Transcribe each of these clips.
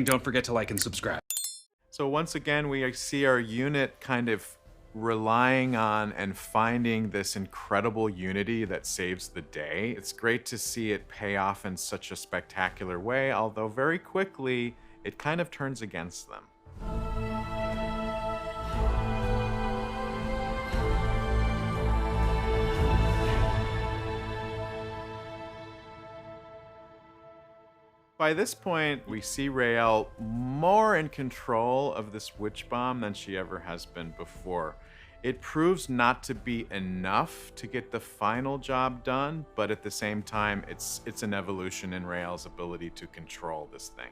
Don't forget to like and subscribe. So once again, we see our unit kind of relying on and finding this incredible unity that saves the day. It's great to see it pay off in such a spectacular way, although very quickly it kind of turns against them. By this point, we see Raelle more in control of this witch bomb than she ever has been before. It proves not to be enough to get the final job done, but at the same time, it's an evolution in Raelle's ability to control this thing.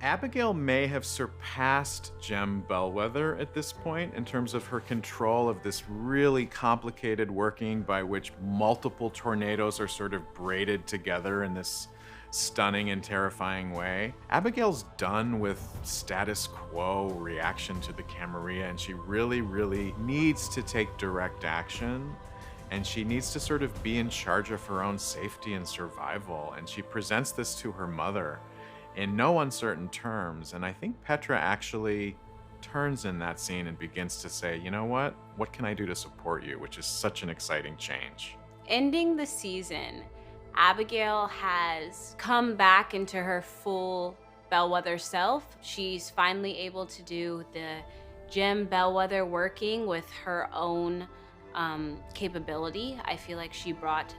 Abigail may have surpassed Gem Bellwether at this point in terms of her control of this really complicated working by which multiple tornadoes are sort of braided together in this stunning and terrifying way. Abigail's done with status quo reaction to the Camarilla, and she really needs to take direct action, and she needs to sort of be in charge of her own safety and survival, and she presents this to her mother in no uncertain terms, and I think Petra actually turns in that scene and begins to say, you know what can I do to support you, which is such an exciting change. Ending the season, Abigail has come back into her full Bellwether self. She's finally able to do the Gem Bellwether working with her own capability. I feel like she brought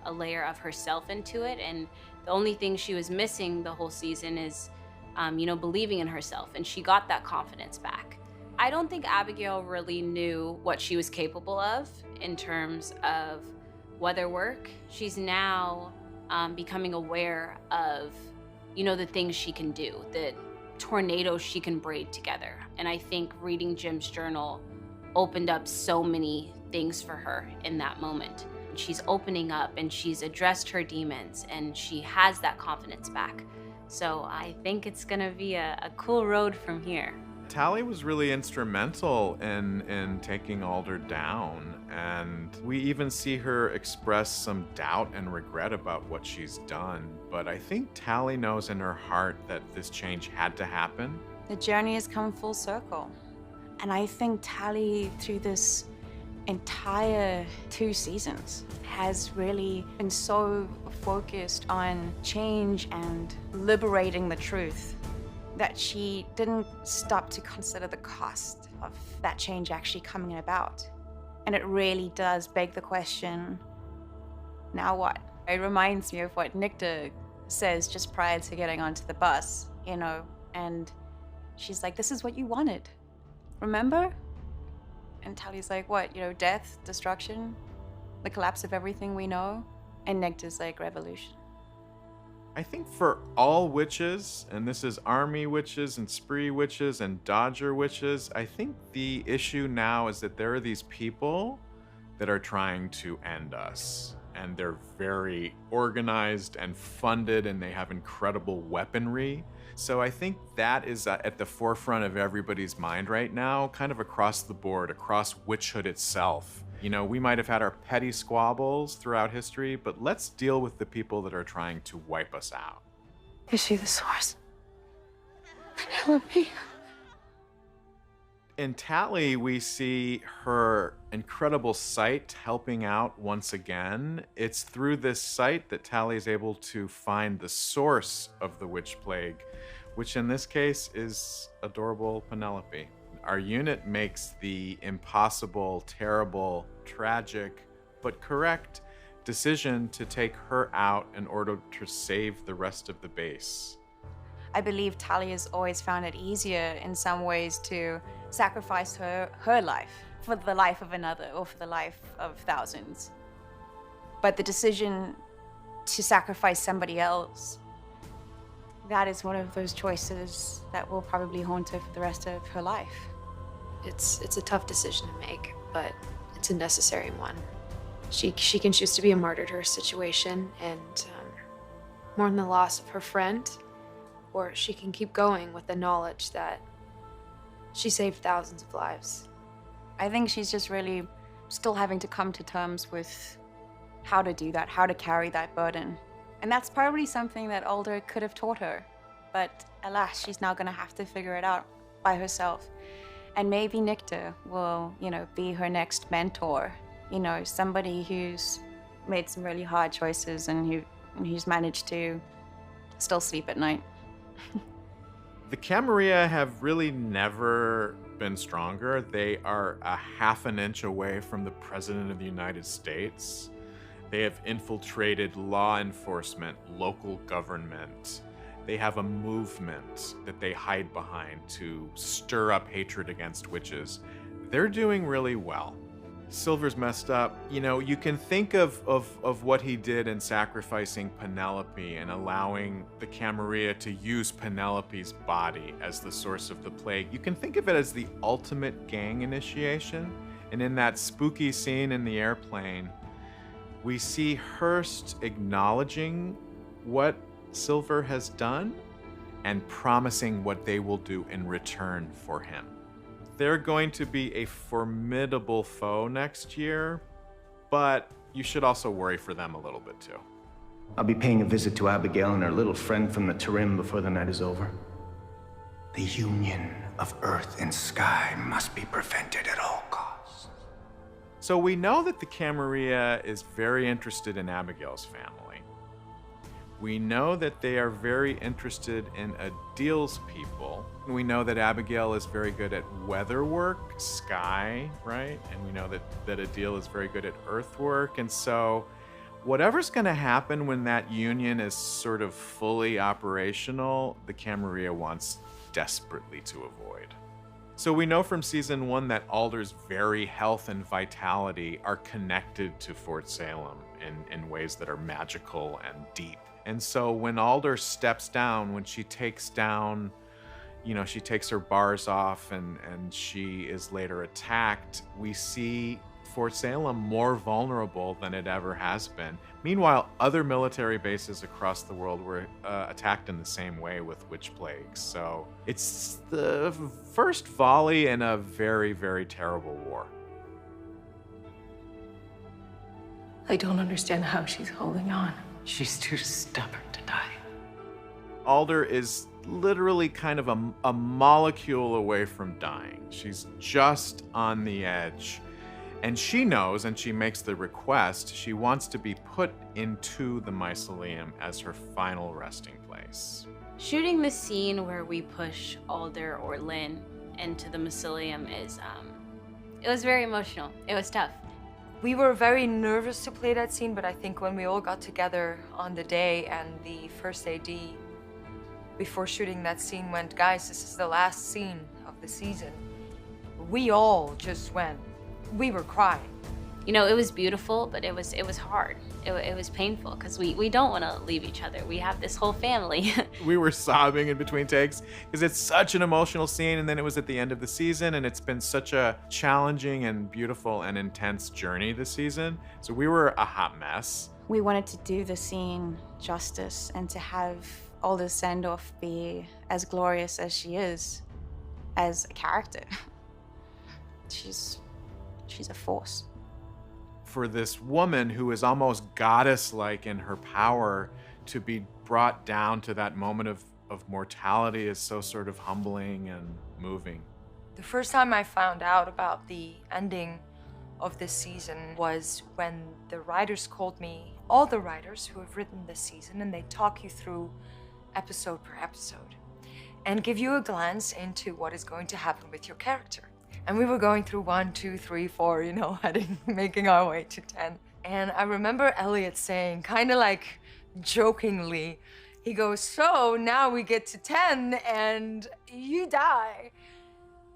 a layer of herself into it, and the only thing she was missing the whole season is, believing in herself, and she got that confidence back. I don't think Abigail really knew what she was capable of in terms of weather work. She's now becoming aware of, the things she can do, the tornadoes she can braid together. And I think reading Jim's journal opened up so many things for her in that moment. She's opening up and she's addressed her demons and she has that confidence back. So I think it's gonna be a cool road from here. Tally was really instrumental in taking Alder down, and we even see her express some doubt and regret about what she's done. But I think Tally knows in her heart that this change had to happen. The journey has come full circle. And I think Tally, through this entire 2 seasons, has really been so focused on change and liberating the truth that she didn't stop to consider the cost of that change actually coming about. And it really does beg the question, now what? It reminds me of what Nicta says just prior to getting onto the bus, and she's like, this is what you wanted, remember? And Tally's like, what, death, destruction, the collapse of everything we know? And Nicta's like, revolution. I think for all witches, and this is army witches and spree witches and dodger witches, I think the issue now is that there are these people that are trying to end us. And they're very organized and funded, and they have incredible weaponry. So I think that is at the forefront of everybody's mind right now, kind of across the board, across witchhood itself. We might have had our petty squabbles throughout history, but let's deal with the people that are trying to wipe us out. Is she the source? Penelope. In Tally, we see her incredible sight helping out once again. It's through this sight that Tally is able to find the source of the witch plague, which in this case is adorable Penelope. Our unit makes the impossible, terrible, tragic, but correct decision to take her out in order to save the rest of the base. I believe Tally has always found it easier in some ways to sacrifice her life for the life of another or for the life of thousands. But the decision to sacrifice somebody else, that is one of those choices that will probably haunt her for the rest of her life. It's a tough decision to make, but it's a necessary one. She can choose to be a martyr to her situation and mourn the loss of her friend, or she can keep going with the knowledge that she saved thousands of lives. I think she's just really still having to come to terms with how to do that, how to carry that burden. And that's probably something that Alder could have taught her. but alas, she's now gonna have to figure it out by herself. And maybe Nictor will, be her next mentor. Somebody who's made some really hard choices and who's managed to still sleep at night. The Camarilla have really never been stronger. They are a half an inch away from the President of the United States. They have infiltrated law enforcement, local government. They have a movement that they hide behind to stir up hatred against witches. They're doing really well. Silver's messed up. You can think of what he did in sacrificing Penelope and allowing the Camarilla to use Penelope's body as the source of the plague. You can think of it as the ultimate gang initiation. And in that spooky scene in the airplane, we see Hearst acknowledging what Silver has done and promising what they will do in return for him. They're going to be a formidable foe next year, but you should also worry for them a little bit too. I'll be paying a visit to Abigail and her little friend from the Tarim before the night is over. The union of earth and sky must be prevented at all costs. So we know that the Camarilla is very interested in Abigail's family. We know that they are very interested in Adil's people. We know that Abigail is very good at weather work, sky, right? And we know that Adil is very good at earthwork. And so whatever's going to happen when that union is sort of fully operational, the Camarilla wants desperately to avoid. So we know from season 1 that Alder's very health and vitality are connected to Fort Salem in ways that are magical and deep. And so when Alder steps down, when she takes down, she takes her bars off and she is later attacked, we see Fort Salem more vulnerable than it ever has been. Meanwhile, other military bases across the world were attacked in the same way with witch plagues. So it's the first volley in a very, very terrible war. I don't understand how she's holding on. She's too stubborn to die. Alder is literally kind of a molecule away from dying. She's just on the edge. And she knows, and she makes the request, she wants to be put into the mausoleum as her final resting place. Shooting the scene where we push Alder or Lynn into the mausoleum it was very emotional. It was tough. We were very nervous to play that scene, but I think when we all got together on the day and the first AD before shooting that scene went, guys, this is the last scene of the season, we all just went, we were crying. It was beautiful, but it was hard. It was painful because we don't want to leave each other. We have this whole family. We were sobbing in between takes because it's such an emotional scene, and then it was at the end of the season, and it's been such a challenging and beautiful and intense journey this season. So we were a hot mess. We wanted to do the scene justice and to have Alder's send-off be as glorious as she is as a character. She's a force. For this woman who is almost goddess-like in her power to be brought down to that moment of mortality is so sort of humbling and moving. The first time I found out about the ending of this season was when the writers called me, all the writers who have written this season, and they talk you through episode per episode and give you a glance into what is going to happen with your character. And we were going through 1, 2, 3, 4, making our way to 10. And I remember Eliot saying, kind of like jokingly, he goes, so now we get to 10 and you die.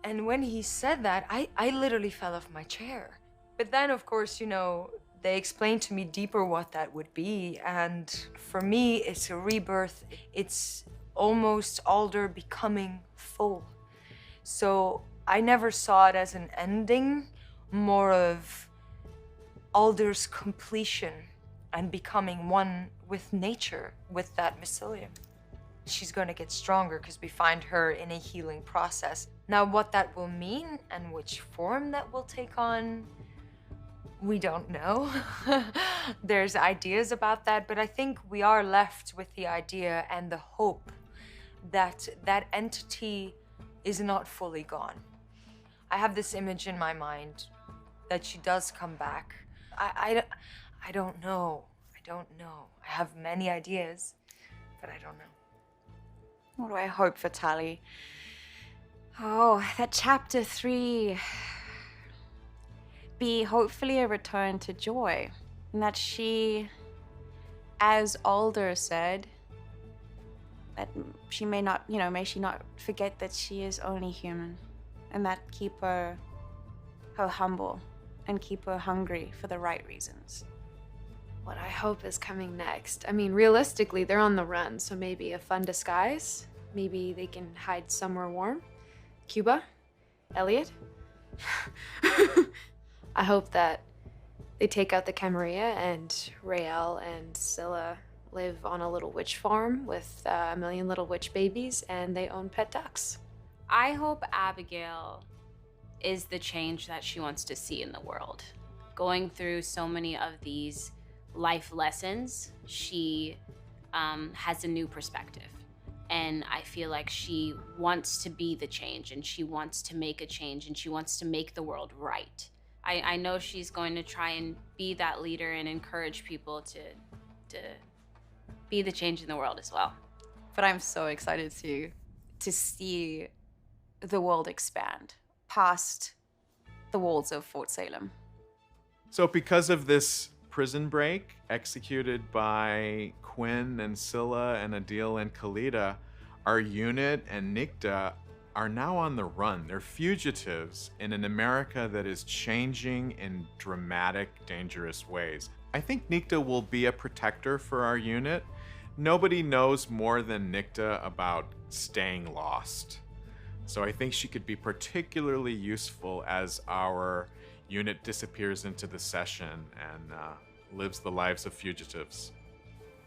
And when he said that, I literally fell off my chair. But then, of course, they explained to me deeper what that would be. And for me, it's a rebirth. It's almost Alder becoming full. So I never saw it as an ending, more of Alder's completion and becoming one with nature, with that mycelium. She's going to get stronger because we find her in a healing process. Now, what that will mean and which form that will take on, we don't know. There's ideas about that, but I think we are left with the idea and the hope that that entity is not fully gone. I have this image in my mind that she does come back. I don't know. I don't know. I have many ideas, but I don't know. What do I hope for Tali? Oh, that chapter 3 be hopefully a return to joy. And that she, as Alder said, that she may not, you know, may she not forget that she is only human. And that keep her humble and keep her hungry for the right reasons. What I hope is coming next. I mean, realistically, they're on the run, so maybe a fun disguise. Maybe they can hide somewhere warm. Cuba? Eliot? I hope that they take out the Camarilla and Rael and Scylla live on a little witch farm with a million little witch babies and they own pet ducks. I hope Abigail is the change that she wants to see in the world. Going through so many of these life lessons, she has a new perspective. And I feel like she wants to be the change, and she wants to make a change, and she wants to make the world right. I know she's going to try and be that leader and encourage people to be the change in the world as well. But I'm so excited to see the world expand past the walls of Fort Salem. So because of this prison break executed by Quinn and Scylla and Adil and Khalida, our unit and Nikta are now on the run. They're fugitives in an America that is changing in dramatic, dangerous ways. I think Nikta will be a protector for our unit. Nobody knows more than Nikta about staying lost. So I think she could be particularly useful as our unit disappears into the session and lives the lives of fugitives.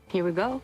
Here we go.